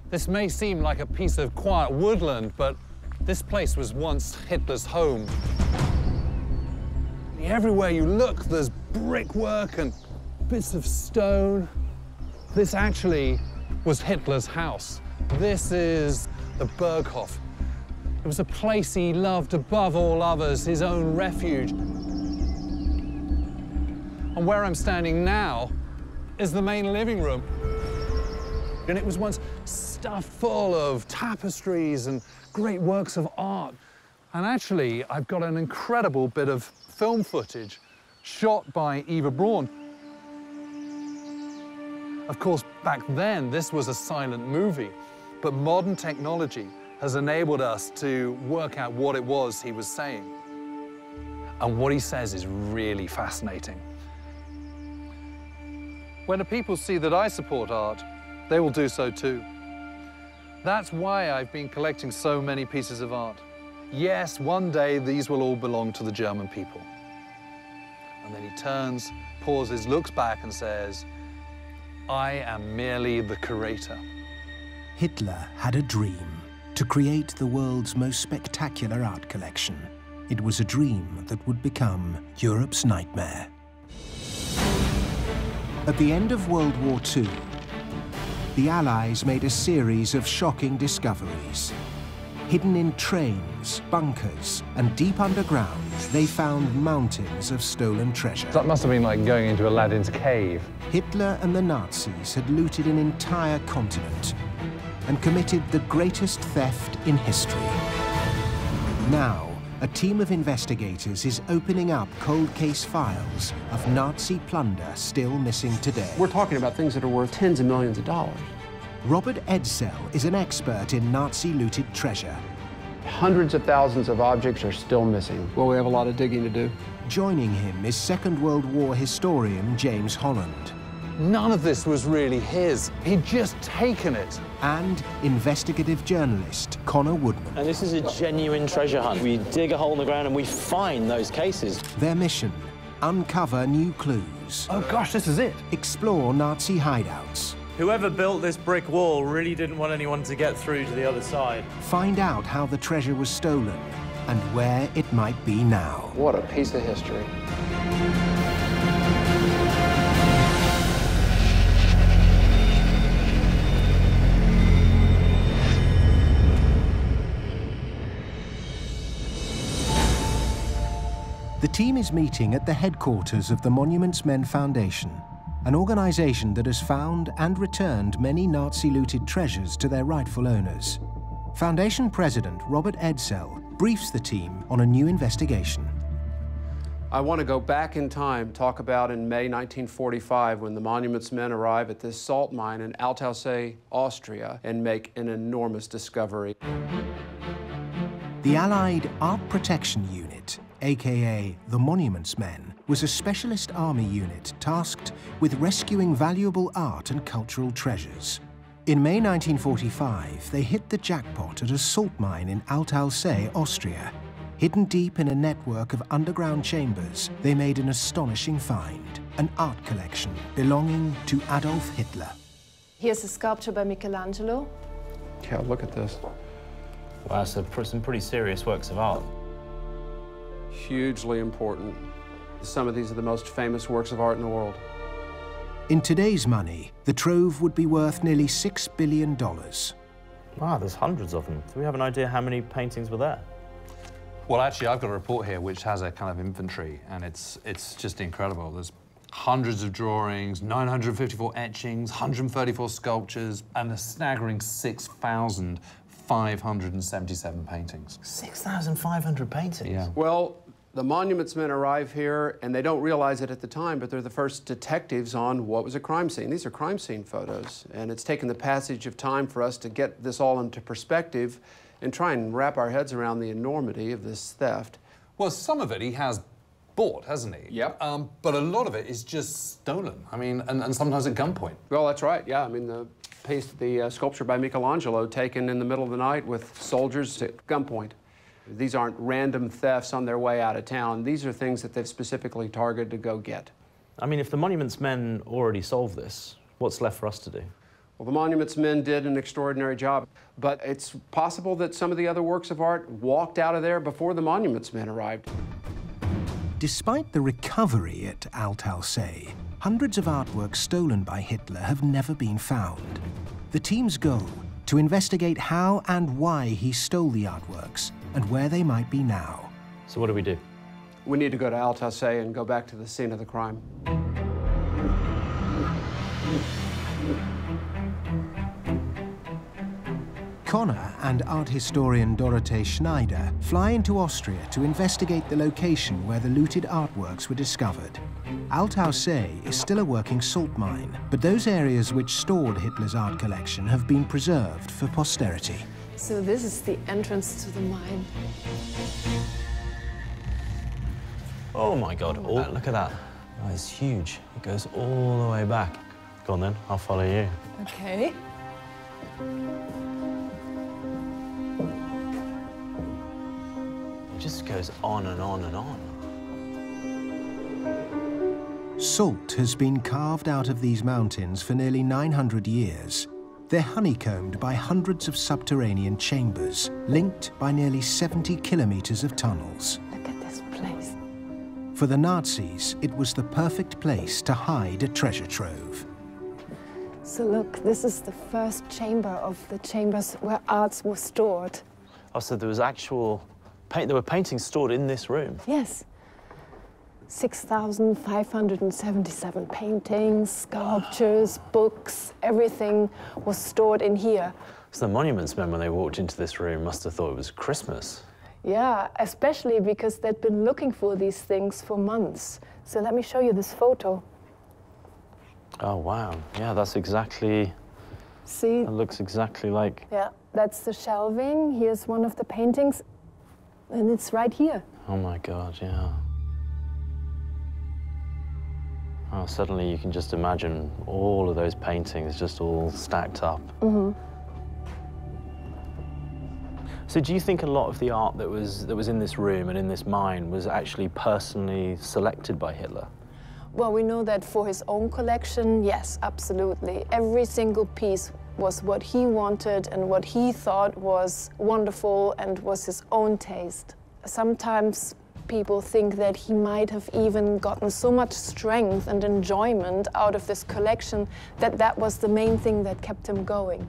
This may seem like a piece of quiet woodland, but this place was once Hitler's home. Everywhere you look, there's brickwork and bits of stone. This actually was Hitler's house. This is the Berghof. It was a place he loved above all others, his own refuge. And where I'm standing now is the main living room. And it was once stuffed full of tapestries and great works of art. And actually, I've got an incredible bit of film footage shot by Eva Braun. Of course, back then, this was a silent movie, but modern technology has enabled us to work out what it was he was saying. And what he says is really fascinating. When the people see that I support art, they will do so too. That's why I've been collecting so many pieces of art. Yes, one day these will all belong to the German people. And then he turns, pauses, looks back and says, I am merely the curator. Hitler had a dream to create the world's most spectacular art collection. It was a dream that would become Europe's nightmare. At the end of World War II, the Allies made a series of shocking discoveries. Hidden in trains, bunkers, and deep underground, they found mountains of stolen treasure. That must have been like going into Aladdin's cave. Hitler and the Nazis had looted an entire continent and committed the greatest theft in history. Now, a team of investigators is opening up cold case files of Nazi plunder still missing today. We're talking about things that are worth tens of millions of dollars. Robert Edsel is an expert in Nazi-looted treasure. Hundreds of thousands of objects are still missing. Well, we have a lot of digging to do. Joining him is Second World War historian James Holland. None of this was really his. He'd just taken it. And investigative journalist Connor Woodman. And this is a genuine treasure hunt. We dig a hole in the ground and we find those cases. Their mission, uncover new clues. Oh gosh, this is it. Explore Nazi hideouts. Whoever built this brick wall really didn't want anyone to get through to the other side. Find out how the treasure was stolen and where it might be now. What a piece of history. The team is meeting at the headquarters of the Monuments Men Foundation, an organization that has found and returned many Nazi-looted treasures to their rightful owners. Foundation President Robert Edsel briefs the team on a new investigation. I want to go back in time, talk about in May 1945 when the Monuments Men arrive at this salt mine in Altausee, Austria, and make an enormous discovery. The Allied Art Protection Unit, aka the Monuments Men, was a specialist army unit tasked with rescuing valuable art and cultural treasures. In May 1945, they hit the jackpot at a salt mine in Altausee, Austria. Hidden deep in a network of underground chambers, they made an astonishing find, an art collection belonging to Adolf Hitler. Here's a sculpture by Michelangelo. Yeah, look at this. Wow, so some pretty serious works of art. Hugely important. Some of these are the most famous works of art in the world. In today's money, the Trove would be worth nearly $6 billion. Wow, there's hundreds of them. Do we have an idea how many paintings were there? Well, actually, I've got a report here which has a kind of inventory, and it's just incredible. There's hundreds of drawings, 954 etchings, 134 sculptures, and a staggering 6,577 paintings. 6,500 paintings? Yeah. Well, the Monuments Men arrive here, and they don't realize it at the time, but they're the first detectives on what was a crime scene. These are crime scene photos, and it's taken the passage of time for us to get this all into perspective and try and wrap our heads around the enormity of this theft. Well, some of it he has bought, hasn't he? Yep. But a lot of it is just stolen. I mean, and sometimes at gunpoint. Well, that's right, yeah. I mean, the sculpture by Michelangelo taken in the middle of the night with soldiers at gunpoint. These aren't random thefts on their way out of town. These are things that they've specifically targeted to go get. I mean, if the Monuments Men already solved this, what's left for us to do? Well, the monuments men did an extraordinary job, but it's possible that some of the other works of art walked out of there before the monuments men arrived. Despite the recovery at Althusser, hundreds of artworks stolen by Hitler have never been found. The team's goal, to investigate how and why he stole the artworks and where they might be now. So what do we do? We need to go to Althusser and go back to the scene of the crime. Connor and art historian Dorothee Schneider fly into Austria to investigate the location where the looted artworks were discovered. Althusser is still a working salt mine, but those areas which stored Hitler's art collection have been preserved for posterity. So this is the entrance to the mine. Oh my God, look at that. Oh, it's huge. It goes all the way back. Go on then, I'll follow you. Okay. It just goes on and on and on. Salt has been carved out of these mountains for nearly 900 years. They're honeycombed by hundreds of subterranean chambers, linked by nearly 70 kilometers of tunnels. Look at this place. For the Nazis, it was the perfect place to hide a treasure trove. So look, this is the first chamber of the chambers where arts were stored. Oh, so there was actual there were paintings stored in this room? Yes. 6,577 paintings, sculptures, books, everything was stored in here. So the monuments men, when they walked into this room, must have thought it was Christmas. Yeah, especially because they'd been looking for these things for months. So let me show you this photo. Oh, wow. Yeah, that's exactly... See? It looks exactly like... Yeah, that's the shelving. Here's one of the paintings. And it's right here. Oh, my God, yeah. Oh, suddenly you can just imagine all of those paintings just all stacked up. Mm-hmm. So do you think a lot of the art that was in this room and in this mine was actually personally selected by Hitler? Well, we know that for his own collection, yes, absolutely. Every single piece was what he wanted and what he thought was wonderful and was his own taste. Sometimes people think that he might have even gotten so much strength and enjoyment out of this collection that that was the main thing that kept him going.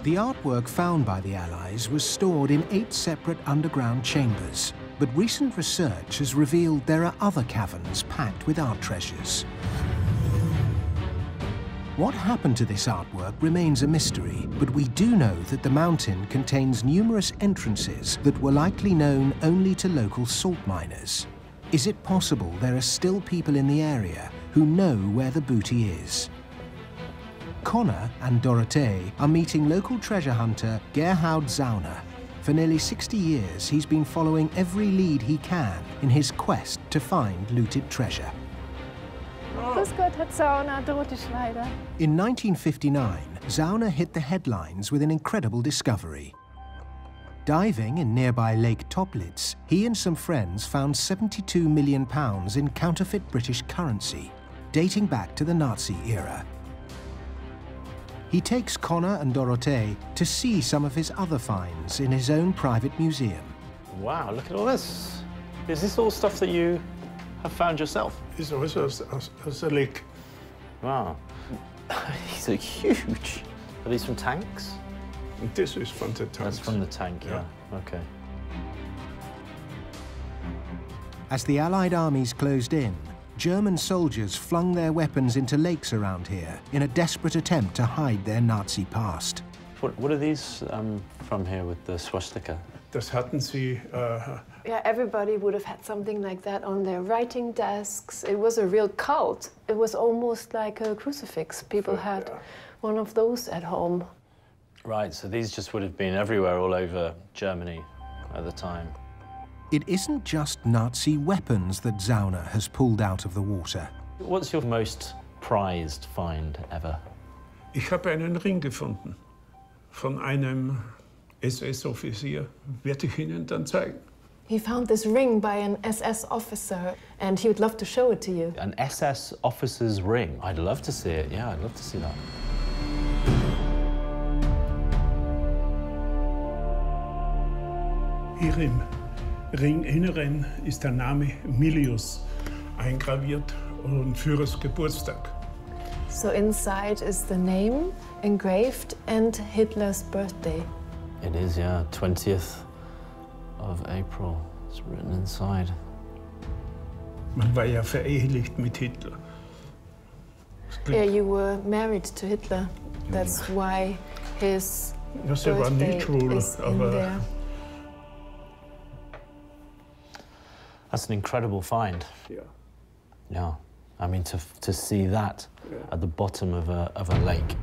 The artwork found by the Allies was stored in 8 separate underground chambers, but recent research has revealed there are other caverns packed with art treasures. What happened to this artwork remains a mystery, but we do know that the mountain contains numerous entrances that were likely known only to local salt miners. Is it possible there are still people in the area who know where the booty is? Connor and Dorothee are meeting local treasure hunter Gerhard Zauner. For nearly 60 years, he's been following every lead he can in his quest to find looted treasure. Grüß Gott, Herr Zauner, Dorothee Schneider. In 1959, Zauner hit the headlines with an incredible discovery. Diving in nearby Lake Toplitz, he and some friends found £72 million in counterfeit British currency, dating back to the Nazi era. He takes Connor and Dorothee to see some of his other finds in his own private museum. Wow, look at all this. Is this all stuff that you have found yourself? It's also a lake. Wow. These are huge. Are these from tanks? This is from the tank. That's from the tank, yeah. Okay. As the Allied armies closed in, German soldiers flung their weapons into lakes around here in a desperate attempt to hide their Nazi past. What are these from here with the swastika? Das hatten sie. Yeah, everybody would have had something like that on their writing desks. It was a real cult. It was almost like a crucifix. People had one of those at home. Right, so these just would have been everywhere all over Germany at the time. It isn't just Nazi weapons that Zauner has pulled out of the water. What's your most prized find ever? Ich habe einen Ring gefunden von einem SS-Offizier. Werde ich Ihnen dann zeigen. He found this ring by an SS officer, and he would love to show it to you. An SS officer's ring? I'd love to see it, yeah, I'd love to see that. Hier im Ringinneren ist der Name Milius eingraviert und Führers Geburtstag. So inside is the name engraved and Hitler's birthday. It is, yeah, 20th of April. It's written inside. Man war ja verehelicht mit Hitler. Yeah, you were married to Hitler. That's why his birthday is in there. That's an incredible find. Yeah. Yeah, I mean, to see that at the bottom of a lake.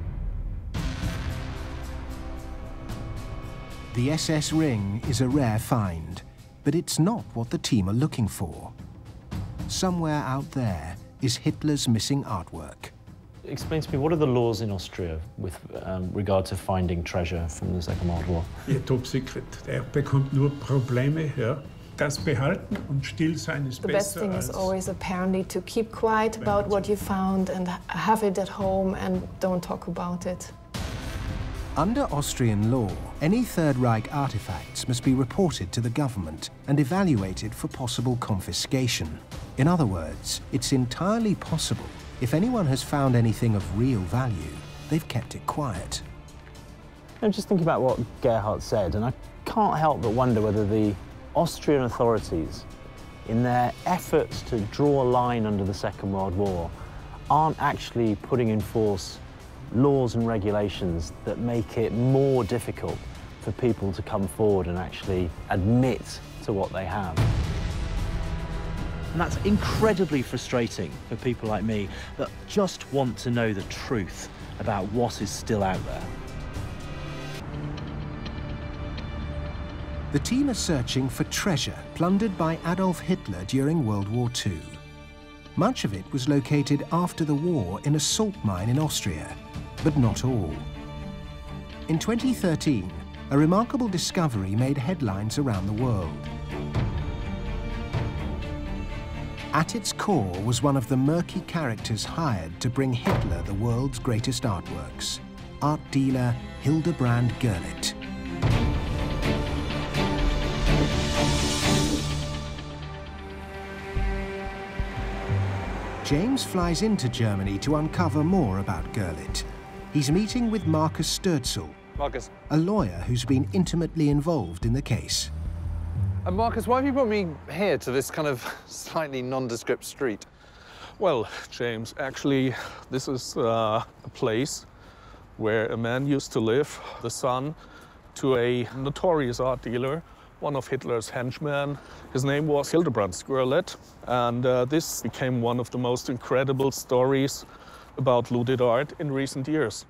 The SS ring is a rare find, but it's not what the team are looking for. Somewhere out there is Hitler's missing artwork. Explain to me, what are the laws in Austria with regard to finding treasure from the Second World War? Ihr Top Secret. Er bekommt nur Probleme, ja. Das behalten und still sein ist besser. The best thing is always apparently to keep quiet about what you found and have it at home and don't talk about it. Under Austrian law, any Third Reich artifacts must be reported to the government and evaluated for possible confiscation. In other words, it's entirely possible, if anyone has found anything of real value, they've kept it quiet. I'm just thinking about what Gerhard said, and I can't help but wonder whether the Austrian authorities, in their efforts to draw a line under the Second World War, aren't actually putting in force laws and regulations that make it more difficult for people to come forward and actually admit to what they have. And that's incredibly frustrating for people like me that just want to know the truth about what is still out there. The team are searching for treasure plundered by Adolf Hitler during World War II. Much of it was located after the war in a salt mine in Austria, but not all. In 2013, a remarkable discovery made headlines around the world. At its core was one of the murky characters hired to bring Hitler the world's greatest artworks, art dealer Hildebrand Gurlitt. James flies into Germany to uncover more about Gurlitt. He's meeting with Marcus Sturzel, a lawyer who's been intimately involved in the case. Marcus, why have you brought me here to this kind of slightly nondescript street? Well, James, actually, this is a place where a man used to live, the son to a notorious art dealer, one of Hitler's henchmen. His name was Hildebrand Gurlitt, and this became one of the most incredible stories about looted art in recent years.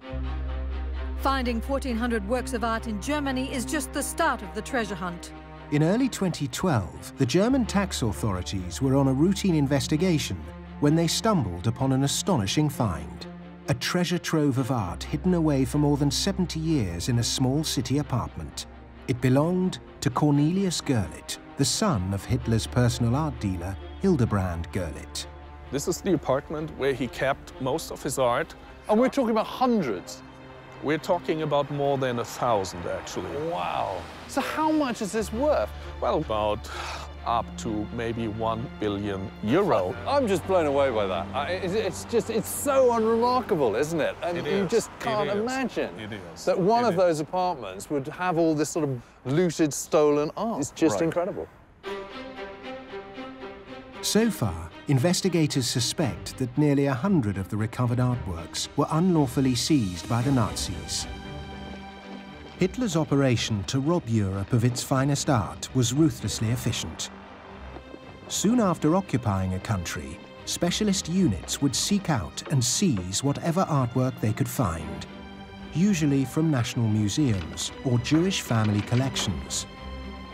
Finding 1,400 works of art in Germany is just the start of the treasure hunt. In early 2012, the German tax authorities were on a routine investigation when they stumbled upon an astonishing find. A treasure trove of art hidden away for more than 70 years in a small city apartment. It belonged to Cornelius Gurlitt, the son of Hitler's personal art dealer, Hildebrand Gurlitt. This is the apartment where he kept most of his art. And we're talking about hundreds. We're talking about more than 1,000, actually. Wow. So how much is this worth? Well, about up to maybe €1 billion. I'm just blown away by that. It's so unremarkable, isn't it? And you just can't imagine that one of those apartments would have all this sort of looted, stolen art. It's just incredible. So far, investigators suspect that nearly 100 of the recovered artworks were unlawfully seized by the Nazis. Hitler's operation to rob Europe of its finest art was ruthlessly efficient. Soon after occupying a country, specialist units would seek out and seize whatever artwork they could find, usually from national museums or Jewish family collections.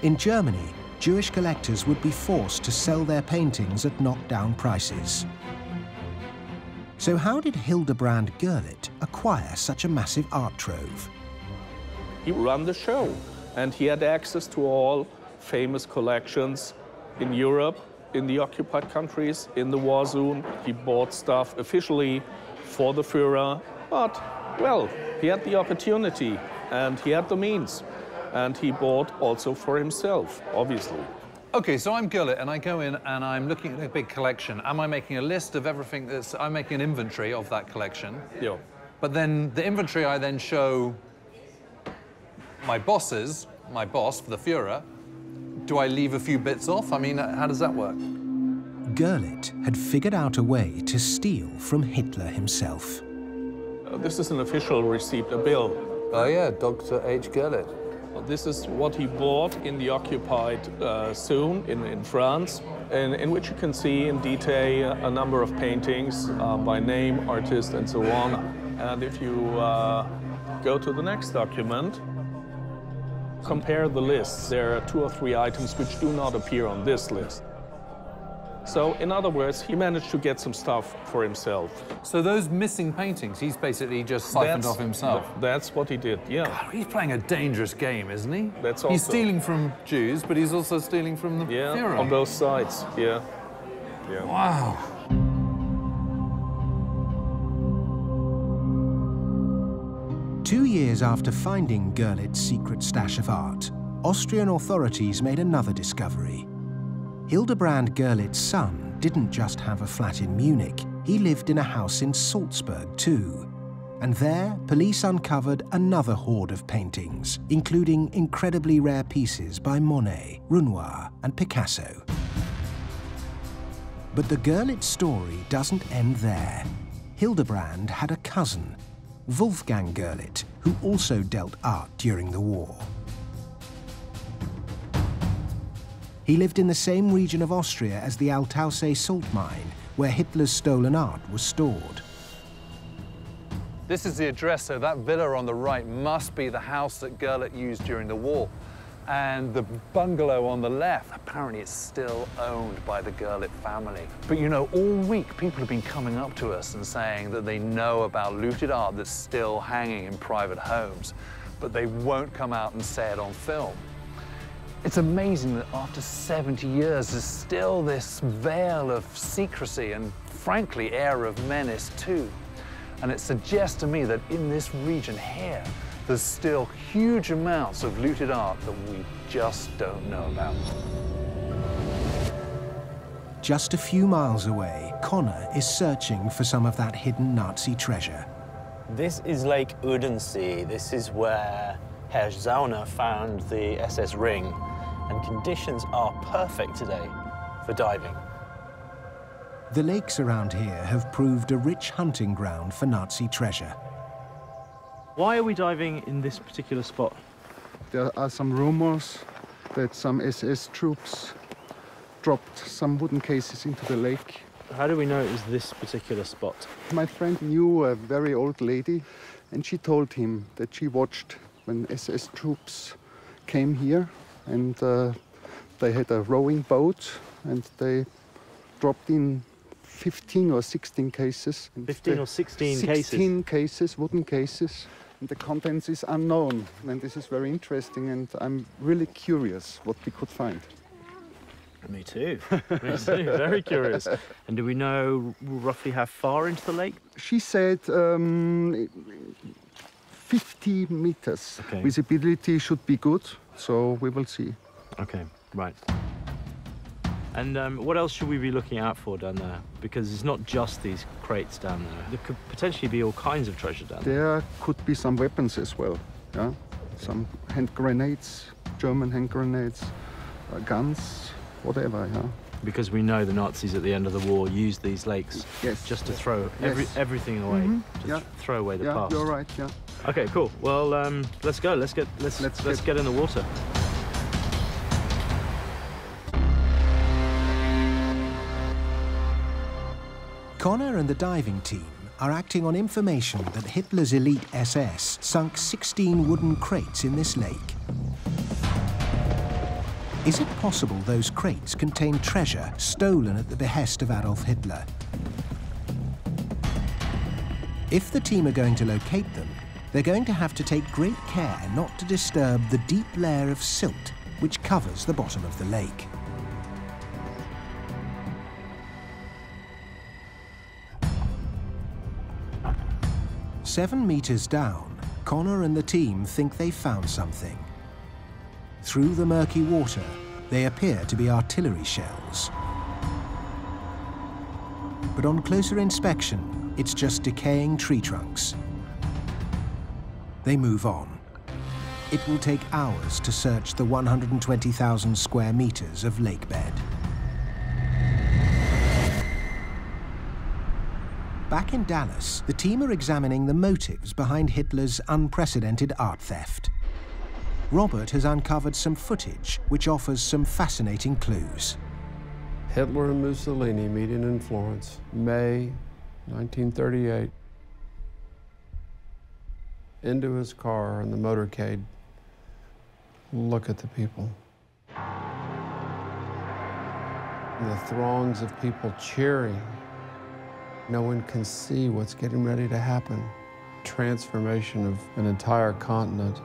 In Germany, Jewish collectors would be forced to sell their paintings at knockdown prices. So how did Hildebrand Gurlitt acquire such a massive art trove? He ran the show, and he had access to all famous collections in Europe, in the occupied countries, in the war zone. He bought stuff officially for the Führer, but, well, he had the opportunity and he had the means. And he bought also for himself, obviously. Okay, so I'm Gurlitt, and I go in and I'm looking at a big collection. Am I making a list of everything that's... I'm making an inventory of that collection. Yeah. But then the inventory I then show my bosses, my boss, the Führer. Do I leave a few bits off? I mean, how does that work? Gurlitt had figured out a way to steal from Hitler himself. This is an official receipt, a bill. Oh yeah, Dr. H. Gurlitt. This is what he bought in the occupied zone in France, in which you can see in detail a number of paintings by name, artist, and so on. And if you go to the next document, compare the lists. There are 2 or 3 items which do not appear on this list. So, in other words, he managed to get some stuff for himself. So those missing paintings, he's basically just siphoned off himself? That's what he did, yeah. God, he's playing a dangerous game, isn't he? That's also... He's stealing from Jews, but he's also stealing from the Führer. On both sides, yeah. Wow. Two years after finding Gurlitt's secret stash of art, Austrian authorities made another discovery. Hildebrand Gurlitt's son didn't just have a flat in Munich, he lived in a house in Salzburg too. And there, police uncovered another hoard of paintings, including incredibly rare pieces by Monet, Renoir, and Picasso. But the Gurlitt story doesn't end there. Hildebrand had a cousin, Wolfgang Gurlitt, who also dealt art during the war. He lived in the same region of Austria as the Altaussee salt mine, where Hitler's stolen art was stored. This is the address, so that villa on the right must be the house that Gurlitt used during the war. And the bungalow on the left, apparently it's still owned by the Gurlitt family. But you know, all week people have been coming up to us and saying that they know about looted art that's still hanging in private homes, but they won't come out and say it on film. It's amazing that after 70 years, there's still this veil of secrecy and, frankly, air of menace too. And it suggests to me that in this region here, there's still huge amounts of looted art that we just don't know about. Just a few miles away, Connor is searching for some of that hidden Nazi treasure. This is Lake Udensee. This is where Herr Zauner found the SS ring, and conditions are perfect today for diving. The lakes around here have proved a rich hunting ground for Nazi treasure. Why are we diving in this particular spot? There are some rumors that some SS troops dropped some wooden cases into the lake. How do we know it was this particular spot? My friend knew a very old lady, and she told him that she watched when SS troops came here, and they had a rowing boat, and they dropped in 15 or 16 cases. 15 or 16 cases? 16 cases, wooden cases. And the contents is unknown, and this is very interesting, and I'm really curious what we could find. Me too. Me too. Very curious. And do we know roughly how far into the lake? She said 50 meters. Okay. Visibility should be good, so we will see. Okay, right. And what else should we be looking out for down there? Because it's not just these crates down there. There could potentially be all kinds of treasure down there. There could be some weapons as well, yeah? Some hand grenades, German hand grenades, guns, whatever, yeah. Because we know the Nazis at the end of the war used these lakes just to throw everything away, to throw away the past. Yeah, you're right, yeah. Okay, cool. Well, let's go. Let's get in the water. Connor and the diving team are acting on information that Hitler's elite SS sunk 16 wooden crates in this lake. Is it possible those crates contain treasure stolen at the behest of Adolf Hitler? If the team are going to locate them, they're going to have to take great care not to disturb the deep layer of silt which covers the bottom of the lake. "7 meters down, Connor and the team think they found something. Through the murky water, they appear to be artillery shells. But on closer inspection, it's just decaying tree trunks. They move on. It will take hours to search the 120,000 square meters of lake bed. Back in Dallas, the team are examining the motives behind Hitler's unprecedented art theft. Robert has uncovered some footage which offers some fascinating clues. Hitler and Mussolini meeting in Florence, May 1938. Into his car in the motorcade. Look at the people. And the throngs of people cheering. No one can see what's getting ready to happen. Transformation of an entire continent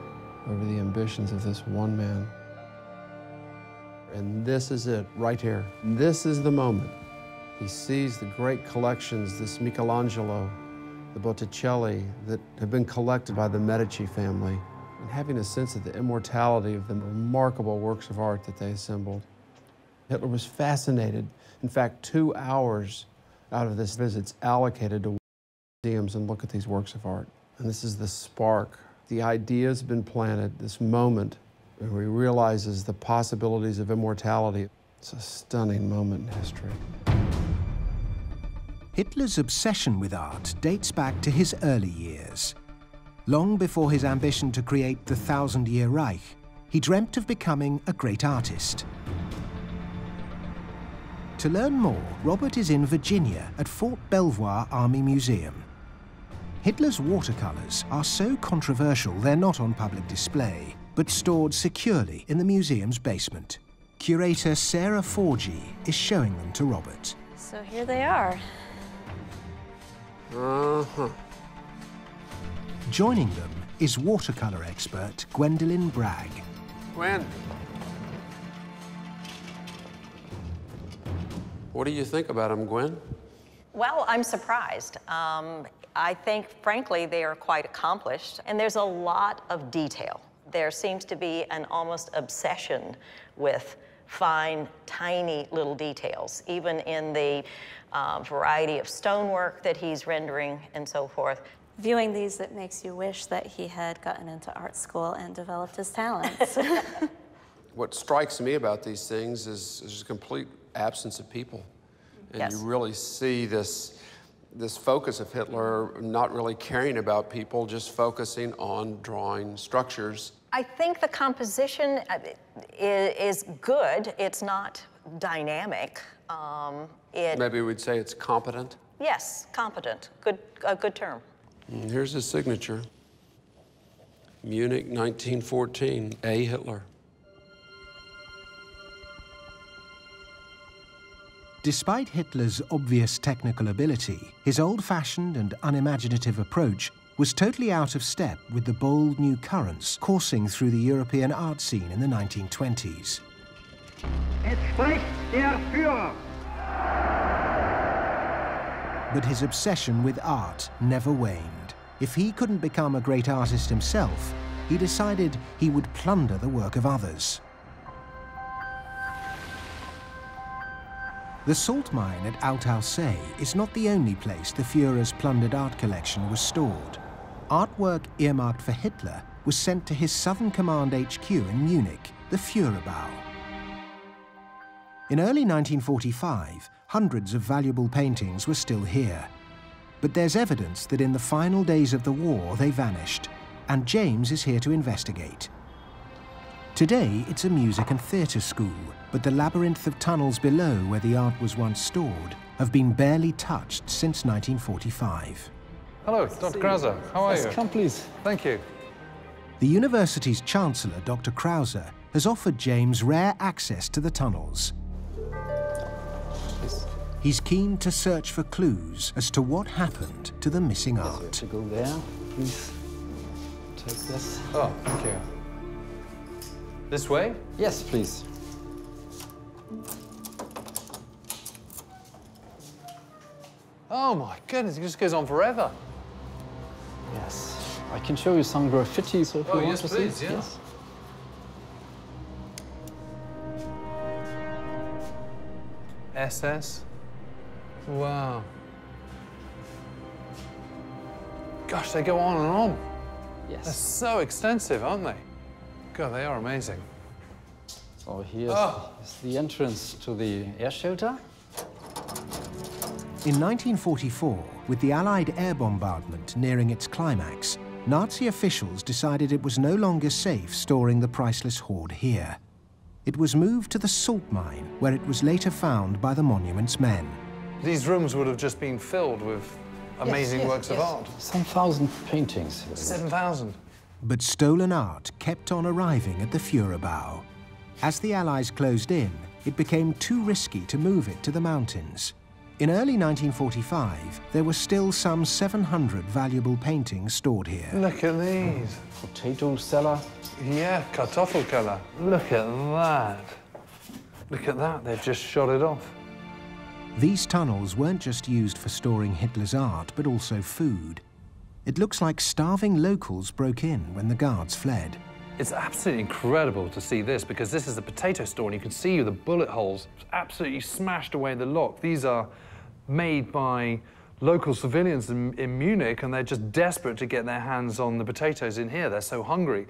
over the ambitions of this one man. And this is it, right here. This is the moment. He sees the great collections, this Michelangelo, the Botticelli, that have been collected by the Medici family, and having a sense of the immortality of the remarkable works of art that they assembled. Hitler was fascinated. In fact, 2 hours out of this visit's allocated to museums and look at these works of art. And this is the spark. The idea's been planted, this moment where he realizes the possibilities of immortality. It's a stunning moment in history. Hitler's obsession with art dates back to his early years. Long before his ambition to create the 1,000-year Reich, he dreamt of becoming a great artist. To learn more, Robert is in Virginia at Fort Belvoir Army Museum. Hitler's watercolors are so controversial they're not on public display, but stored securely in the museum's basement. Curator Sarah Forgy is showing them to Robert. So here they are. Joining them is watercolor expert Gwendolyn Bragg. Gwen, what do you think about them, Gwen? Well, I'm surprised. I think, frankly, they are quite accomplished, and there's a lot of detail. There seems to be an almost obsession with fine, tiny little details, even in the variety of stonework that he's rendering and so forth. Viewing these, it makes you wish that he had gotten into art school and developed his talents. What strikes me about these things is a complete absence of people. And Yes. you really see this focus of Hitler not really caring about people, just focusing on drawing structures. I think the composition is good. It's not dynamic. Maybe we'd say it's competent. Yes, competent. A good term. And here's his signature. Munich, 1914, A. Hitler. Despite Hitler's obvious technical ability, his old-fashioned and unimaginative approach was totally out of step with the bold new currents coursing through the European art scene in the 1920s. Es spricht der Führer. But his obsession with art never waned. If he couldn't become a great artist himself, he decided he would plunder the work of others. The salt mine at Alt-Alzey is not the only place the Führer's plundered art collection was stored. Artwork earmarked for Hitler was sent to his Southern Command HQ in Munich, the Führerbau. In early 1945, hundreds of valuable paintings were still here. But there's evidence that in the final days of the war they vanished, and James is here to investigate. Today, it's a music and theatre school, but the labyrinth of tunnels below where the art was once stored have been barely touched since 1945. Hello, Dr. Krause. How are you? Come, please. Thank you. The university's chancellor, Dr. Krause, has offered James rare access to the tunnels. He's keen to search for clues as to what happened to the missing art. To go there, please take this. Oh, thank you. This way? Yes, please. Oh my goodness, it just goes on forever. Yes. I can show you some graffiti, so if you want to please, see. Yes. SS. Wow. Gosh, they go on and on. Yes. They're so extensive, aren't they? God, they are amazing. So here's the entrance to the air shelter. In 1944, with the Allied air bombardment nearing its climax, Nazi officials decided it was no longer safe storing the priceless hoard here. It was moved to the salt mine, where it was later found by the monument's men. These rooms would have just been filled with amazing works of art. Some 1,000 paintings. 7,000. But stolen art kept on arriving at the Führerbau. As the Allies closed in, it became too risky to move it to the mountains. In early 1945, there were still some 700 valuable paintings stored here. Look at these. Potato cellar. Yeah, Kartoffelkeller. Look at that. Look at that, they've just shot it off. These tunnels weren't just used for storing Hitler's art, but also food. It looks like starving locals broke in when the guards fled. It's absolutely incredible to see this, because this is a potato store, and you can see the bullet holes absolutely smashed away the lock. These are made by local civilians in Munich, and they're just desperate to get their hands on the potatoes in here. They're so hungry.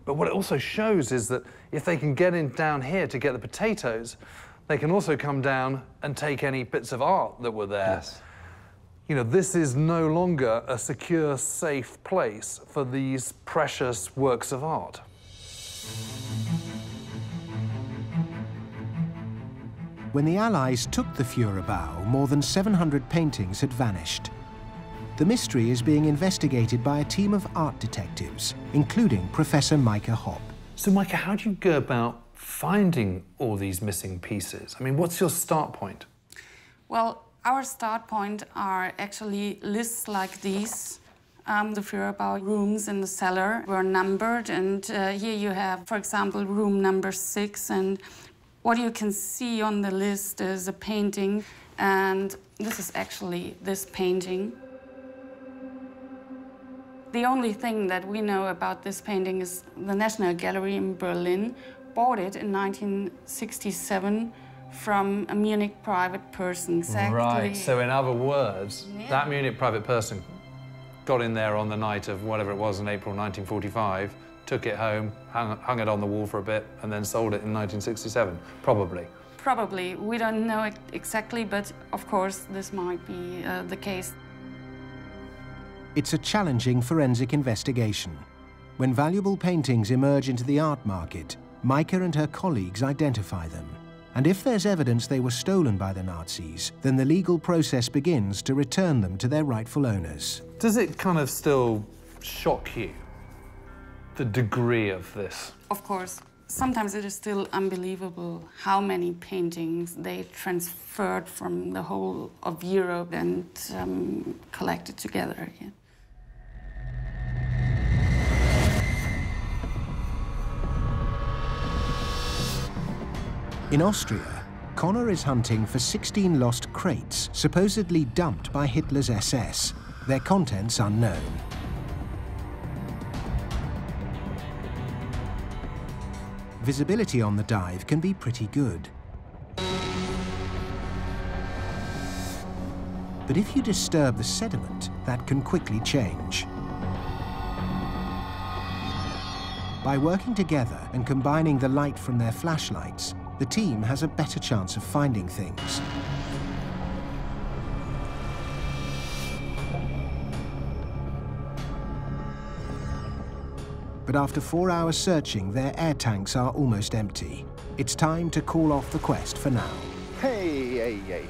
But what it also shows is that if they can get in down here to get the potatoes, they can also come down and take any bits of art that were there. Yes. You know, this is no longer a secure, safe place for these precious works of art. When the Allies took the Führerbau, more than 700 paintings had vanished. The mystery is being investigated by a team of art detectives, including Professor Maike Hopp. So, Maike, how do you go about finding all these missing pieces? I mean, what's your start point? Well, our start point are actually lists like these. The Führerbau rooms in the cellar were numbered, and here you have, for example, room number 6, and what you can see on the list is a painting, and this is actually this painting. The only thing that we know about this painting is the National Gallery in Berlin bought it in 1967 from a Munich private person. Exactly. Right, so in other words, that Munich private person got in there on the night of whatever it was in April 1945, took it home, hung it on the wall for a bit, and then sold it in 1967, probably. Probably. We don't know it exactly, but of course this might be the case. It's a challenging forensic investigation. When valuable paintings emerge into the art market, Maike and her colleagues identify them. And if there's evidence they were stolen by the Nazis, then the legal process begins to return them to their rightful owners. Does it kind of still shock you, the degree of this? Of course. Sometimes it is still unbelievable how many paintings they transferred from the whole of Europe and collected together again. In Austria, Connor is hunting for 16 lost crates supposedly dumped by Hitler's SS, their contents unknown. Visibility on the dive can be pretty good. But if you disturb the sediment, that can quickly change. By working together and combining the light from their flashlights, the team has a better chance of finding things. But after 4 hours searching, their air tanks are almost empty. It's time to call off the quest for now. Hey, hey, hey.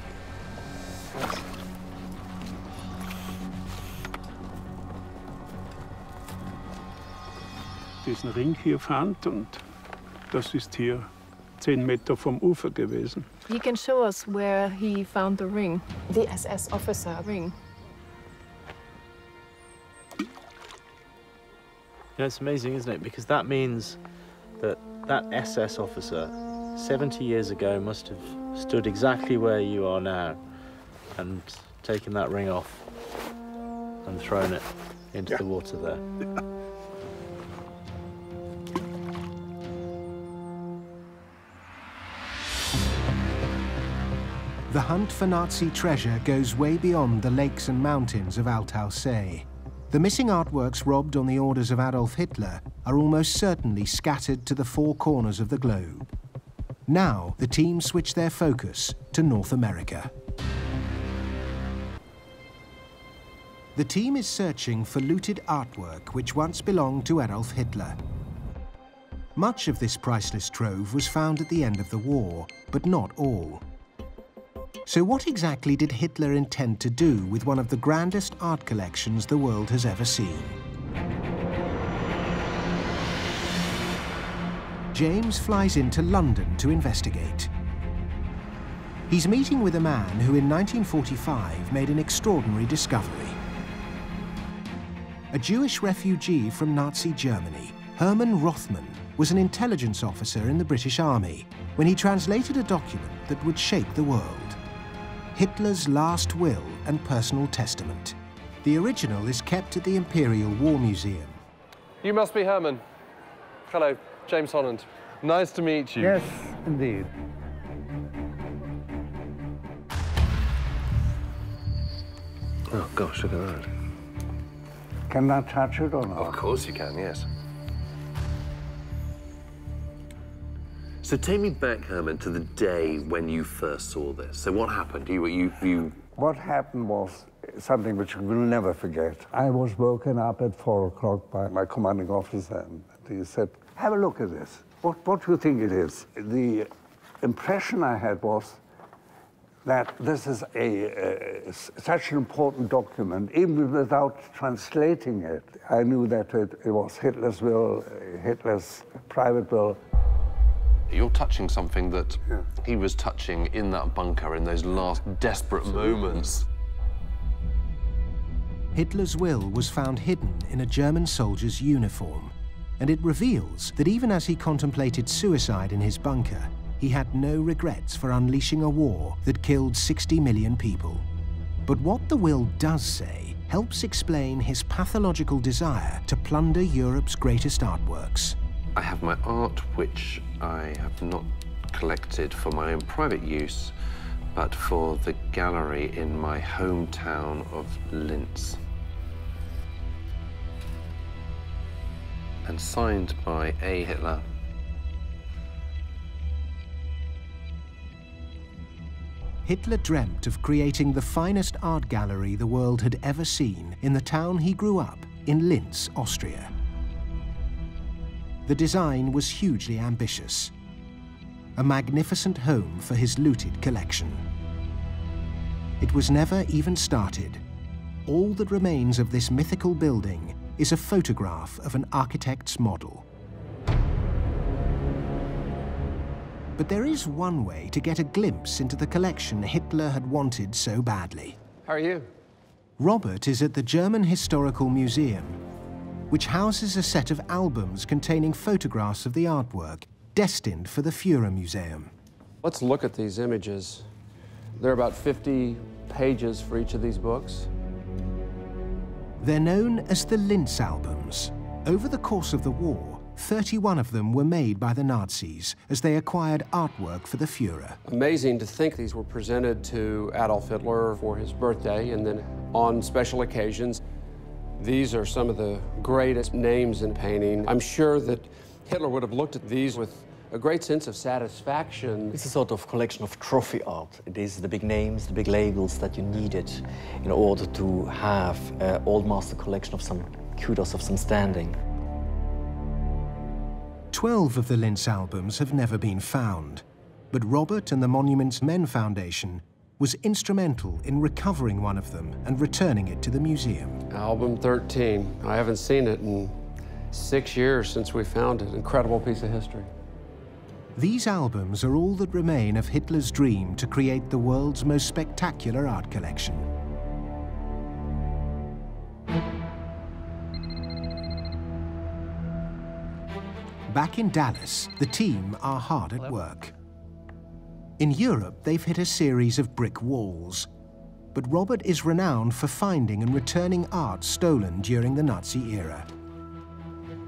Diesen Ring hier fand, und das ist hier 10 Meter vom Ufer gewesen. He can show us where he found the ring, the SS officer ring. Yeah, it's amazing, isn't it? Because that means that That SS officer 70 years ago must have stood exactly where you are now and taken that ring off and thrown it into the water there. The hunt for Nazi treasure goes way beyond the lakes and mountains of Altaussee. The missing artworks robbed on the orders of Adolf Hitler are almost certainly scattered to the four corners of the globe. Now, the team switch their focus to North America. The team is searching for looted artwork which once belonged to Adolf Hitler. Much of this priceless trove was found at the end of the war, but not all. So what exactly did Hitler intend to do with one of the grandest art collections the world has ever seen? James flies into London to investigate. He's meeting with a man who in 1945 made an extraordinary discovery. A Jewish refugee from Nazi Germany, Hermann Rothman, was an intelligence officer in the British Army when he translated a document that would shake the world. Hitler's last will and personal testament. The original is kept at the Imperial War Museum. You must be Hermann. Hello, James Holland. Nice to meet you. Yes, indeed. Oh, gosh, look at that. Can I touch it or not? Of course you can, yes. So take me back, Herman, to the day when you first saw this. So what happened? What happened was something which we will never forget. I was woken up at 4 o'clock by my commanding officer, and he said, have a look at this. What do you think it is? The impression I had was that this is such an important document, even without translating it. I knew that it was Hitler's will, Hitler's private will. You're touching something that he was touching in that bunker in those last desperate moments. Hitler's will was found hidden in a German soldier's uniform, and it reveals that even as he contemplated suicide in his bunker, he had no regrets for unleashing a war that killed 60 million people. But what the will does say helps explain his pathological desire to plunder Europe's greatest artworks. I have my art, which I have not collected for my own private use, but for the gallery in my hometown of Linz. And signed by A. Hitler. Hitler dreamt of creating the finest art gallery the world had ever seen in the town he grew up, in Linz, Austria. The design was hugely ambitious. A magnificent home for his looted collection. It was never even started. All that remains of this mythical building is a photograph of an architect's model. But there is one way to get a glimpse into the collection Hitler had wanted so badly. How are you? Robert is at the German Historical Museum, which houses a set of albums containing photographs of the artwork destined for the Führer Museum. Let's look at these images. There are about 50 pages for each of these books. They're known as the Linz albums. Over the course of the war, 31 of them were made by the Nazis as they acquired artwork for the Führer. Amazing to think these were presented to Adolf Hitler for his birthday and then on special occasions. These are some of the greatest names in painting. I'm sure that Hitler would have looked at these with a great sense of satisfaction. It's a sort of collection of trophy art. It is the big names, the big labels that you needed in order to have an old master collection of some kudos, of some standing. 12 of the Linz albums have never been found, but Robert and the Monuments Men Foundation was instrumental in recovering one of them and returning it to the museum. Album 13. I haven't seen it in 6 years since we found it. Incredible piece of history. These albums are all that remain of Hitler's dream to create the world's most spectacular art collection. Back in Dallas, the team are hard at work. In Europe, they've hit a series of brick walls. But Robert is renowned for finding and returning art stolen during the Nazi era.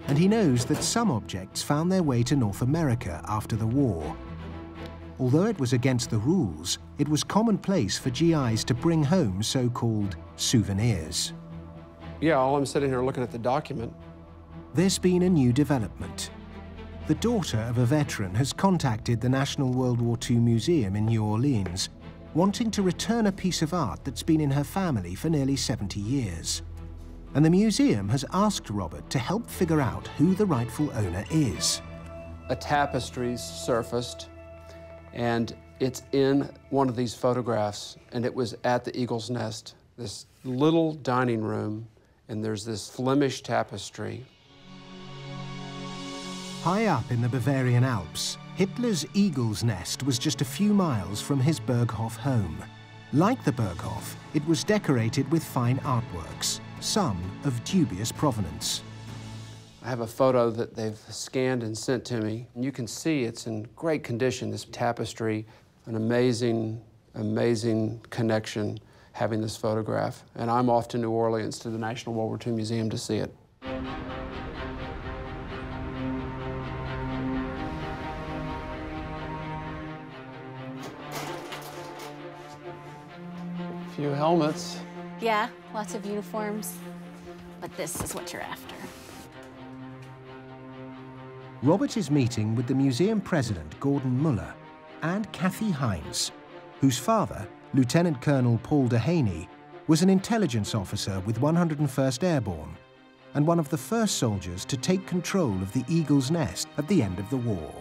And he knows that some objects found their way to North America after the war. Although it was against the rules, it was commonplace for GIs to bring home so-called souvenirs. Yeah, while I'm sitting here looking at the document. There's been a new development. The daughter of a veteran has contacted the National World War II Museum in New Orleans, wanting to return a piece of art that's been in her family for nearly 70 years. And the museum has asked Robert to help figure out who the rightful owner is. A tapestry's surfaced, and it's in one of these photographs, and it was at the Eagle's Nest, this little dining room, and there's this Flemish tapestry. High up in the Bavarian Alps, Hitler's Eagle's Nest was just a few miles from his Berghof home. Like the Berghof, it was decorated with fine artworks, some of dubious provenance. I have a photo that they've scanned and sent to me. And you can see it's in great condition, this tapestry, an amazing, amazing connection having this photograph. And I'm off to New Orleans to the National World War II Museum to see it. A few helmets. Yeah, lots of uniforms, but this is what you're after. Robert is meeting with the museum president, Gordon Muller, and Kathy Heinz, whose father, Lieutenant Colonel Paul Dehaney, was an intelligence officer with 101st Airborne and one of the first soldiers to take control of the Eagle's Nest at the end of the war.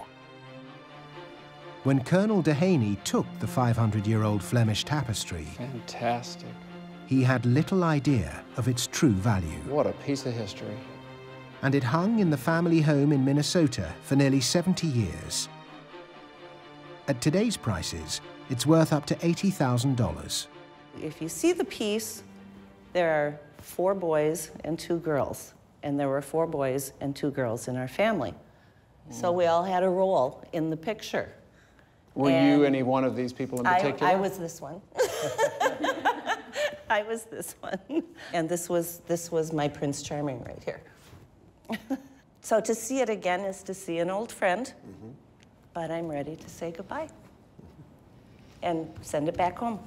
When Colonel Dehaney took the 500-year-old Flemish tapestry, fantastic, he had little idea of its true value. What a piece of history. And it hung in the family home in Minnesota for nearly 70 years. At today's prices, it's worth up to $80,000. If you see the piece, there are 4 boys and 2 girls, and there were 4 boys and 2 girls in our family. So we all had a role in the picture. Were you any one of these people in particular? I was this one. I was this one. And this was my Prince Charming right here. So to see it again is to see an old friend, but I'm ready to say goodbye and send it back home.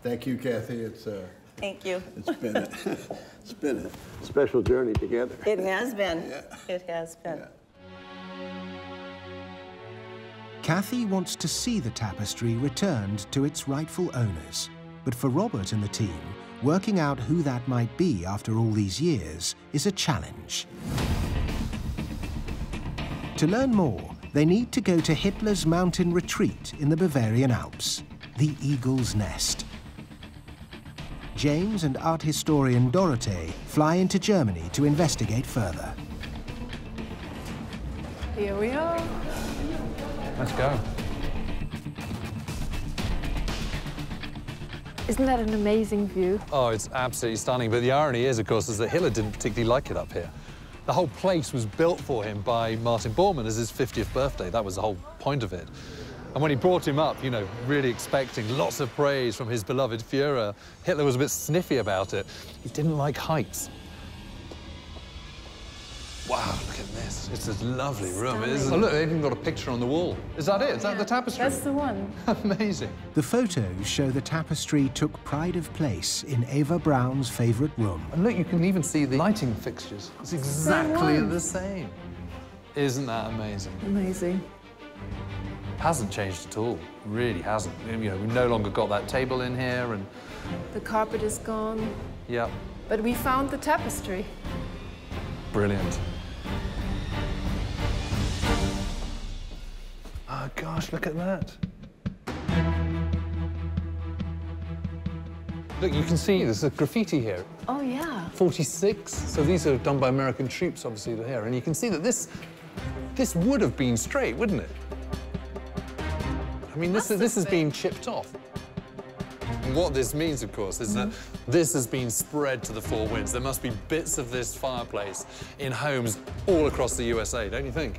Thank you, Kathy. Thank you. It's been a special journey together. It has been. Yeah. It has been. Yeah. Kathy wants to see the tapestry returned to its rightful owners. But for Robert and the team, working out who that might be after all these years is a challenge. To learn more, they need to go to Hitler's mountain retreat in the Bavarian Alps, the Eagle's Nest. James and art historian Dorothee fly into Germany to investigate further. Here we are. Let's go. Isn't that an amazing view? Oh, it's absolutely stunning. But the irony is, of course, is that Hitler didn't particularly like it up here. The whole place was built for him by Martin Bormann as his 50th birthday. That was the whole point of it. And when he brought him up, you know, really expecting lots of praise from his beloved Führer, Hitler was a bit sniffy about it. He didn't like heights. Wow, look at this. It's a lovely room. Oh, look, they've even got a picture on the wall. Is that it? Is that the tapestry? That's the one. Amazing. The photos show the tapestry took pride of place in Eva Braun's favourite room. And look, you can even see the lighting fixtures. It's exactly the same. Isn't that amazing? Amazing. Hasn't changed at all. Really hasn't. You know, we've no longer got that table in here, and the carpet is gone. Yep. But we found the tapestry. Brilliant. Oh, gosh, look at that. Look, you can see there's a graffiti here. Oh, yeah. 46. So these are done by American troops, obviously, here. And you can see that this would have been straight, wouldn't it? I mean, this has been chipped off. And what this means, of course, is that this has been spread to the four winds. There must be bits of this fireplace in homes all across the USA, don't you think?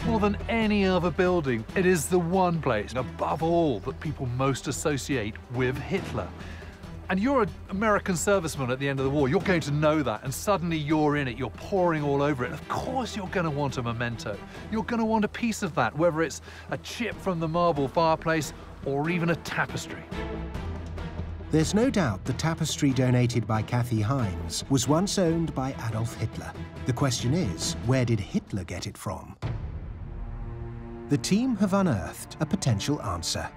More than any other building, it is the one place, above all, that people most associate with Hitler. And you're an American serviceman at the end of the war. You're going to know that, and suddenly you're in it. You're pouring all over it. Of course you're going to want a memento. You're going to want a piece of that, whether it's a chip from the marble fireplace or even a tapestry. There's no doubt the tapestry donated by Kathy Heinz was once owned by Adolf Hitler. The question is, where did Hitler get it from? The team have unearthed a potential answer.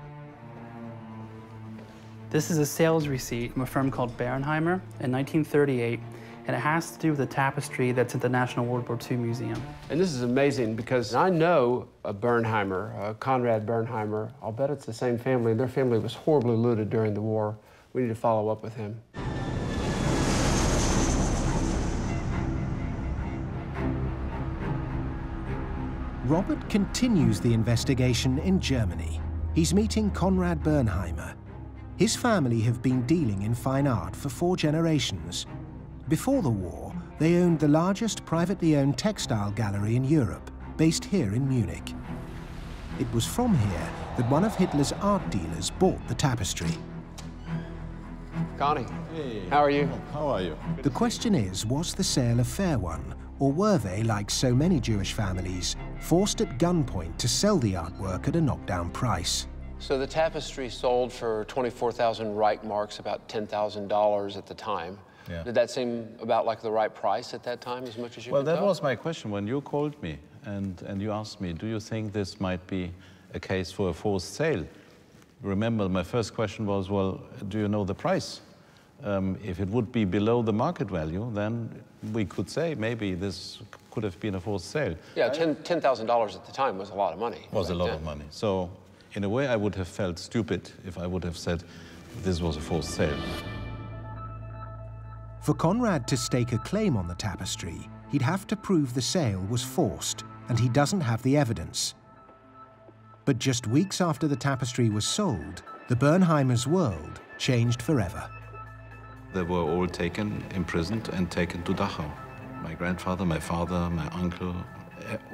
This is a sales receipt from a firm called Bernheimer in 1938, and it has to do with the tapestry that's at the National World War II Museum. And this is amazing because I know a Bernheimer, Conrad Bernheimer. I'll bet it's the same family. Their family was horribly looted during the war. We need to follow up with him. Robert continues the investigation in Germany. He's meeting Conrad Bernheimer. His family have been dealing in fine art for 4 generations. Before the war, they owned the largest privately owned textile gallery in Europe, based here in Munich. It was from here that one of Hitler's art dealers bought the tapestry. Connie, hey, how are you? How are you? The question is, was the sale a fair one, or were they, like so many Jewish families, forced at gunpoint to sell the artwork at a knockdown price? So the tapestry sold for 24,000 Reich marks, about $10,000 at the time. Yeah. Did that seem about like the right price at that time, as much as you could Well, that tell? was my question when you called me and you asked me, do you think this might be a case for a forced sale? Remember, my first question was, well, do you know the price? If it would be below the market value, then we could say maybe this could have been a forced sale. Yeah, $10,000 at the time was a lot of money. Was a lot of money. So, in a way, I would have felt stupid if I would have said this was a forced sale. For Conrad to stake a claim on the tapestry, he'd have to prove the sale was forced, and he doesn't have the evidence. But just weeks after the tapestry was sold, the Bernheimers' world changed forever. They were all taken, imprisoned, and taken to Dachau. My grandfather, my father, my uncle,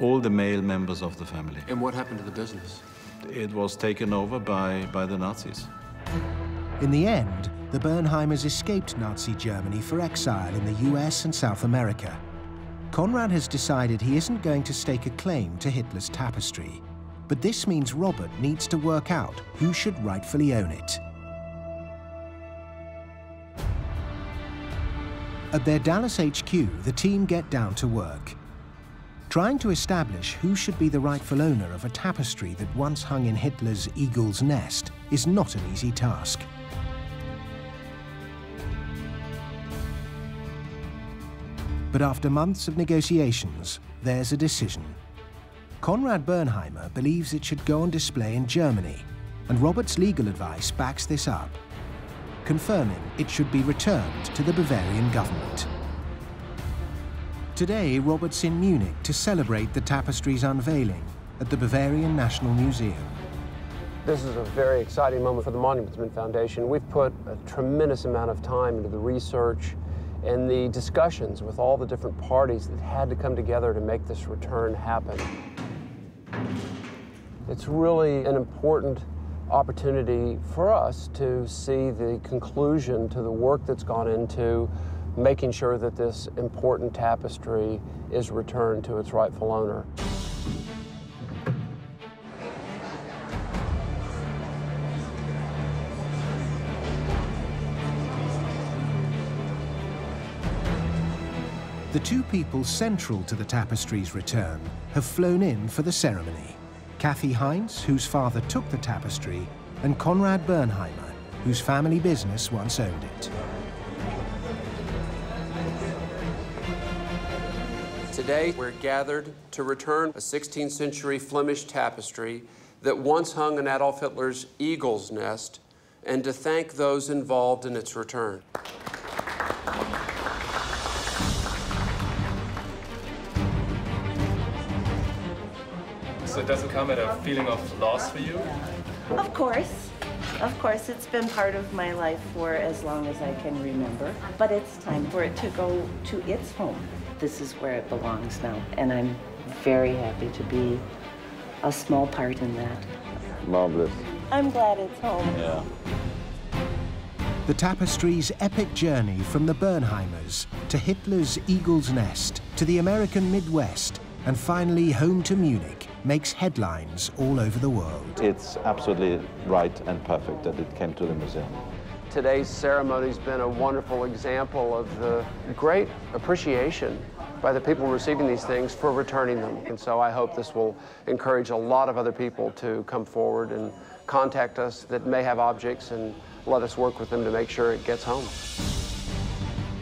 all the male members of the family. And what happened to the business? It was taken over by the Nazis. In the end, the Bernheimers escaped Nazi Germany for exile in the US and South America. Conrad has decided he isn't going to stake a claim to Hitler's tapestry, but this means Robert needs to work out who should rightfully own it. At their Dallas HQ, the team get down to work. Trying to establish who should be the rightful owner of a tapestry that once hung in Hitler's eagle's nest is not an easy task. But after months of negotiations, there's a decision. Conrad Bernheimer believes it should go on display in Germany, and Robert's legal advice backs this up, confirming it should be returned to the Bavarian government. Today, Robert's in Munich to celebrate the tapestry's unveiling at the Bavarian National Museum. This is a very exciting moment for the Monuments Men Foundation. We've put a tremendous amount of time into the research and the discussions with all the different parties that had to come together to make this return happen. It's really an important opportunity for us to see the conclusion to the work that's gone into making sure that this important tapestry is returned to its rightful owner. The two people central to the tapestry's return have flown in for the ceremony. Kathy Heinz, whose father took the tapestry, and Conrad Bernheimer, whose family business once owned it. Today, we're gathered to return a 16th century Flemish tapestry that once hung in Adolf Hitler's eagle's nest, and to thank those involved in its return. So does it come at a feeling of loss for you? Of course. Of course, it's been part of my life for as long as I can remember, but it's time for it to go to its home. This is where it belongs now, and I'm very happy to be a small part in that. Marvelous. I'm glad it's home. Yeah. The tapestry's epic journey from the Bernheimers to Hitler's Eagle's Nest to the American Midwest and finally home to Munich makes headlines all over the world. It's absolutely right and perfect that it came to the museum. Today's ceremony's been a wonderful example of the great appreciation by the people receiving these things for returning them. And so I hope this will encourage a lot of other people to come forward and contact us that may have objects and let us work with them to make sure it gets home.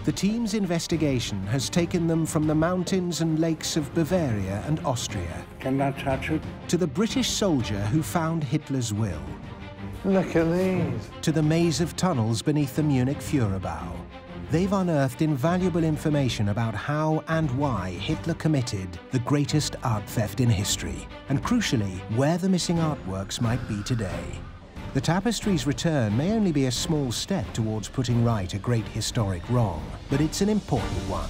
The team's investigation has taken them from the mountains and lakes of Bavaria and Austria. Can I touch it? To the British soldier who found Hitler's will. Look at these. To the maze of tunnels beneath the Munich Führerbau. They've unearthed invaluable information about how and why Hitler committed the greatest art theft in history, and crucially, where the missing artworks might be today. The tapestry's return may only be a small step towards putting right a great historic wrong, but it's an important one.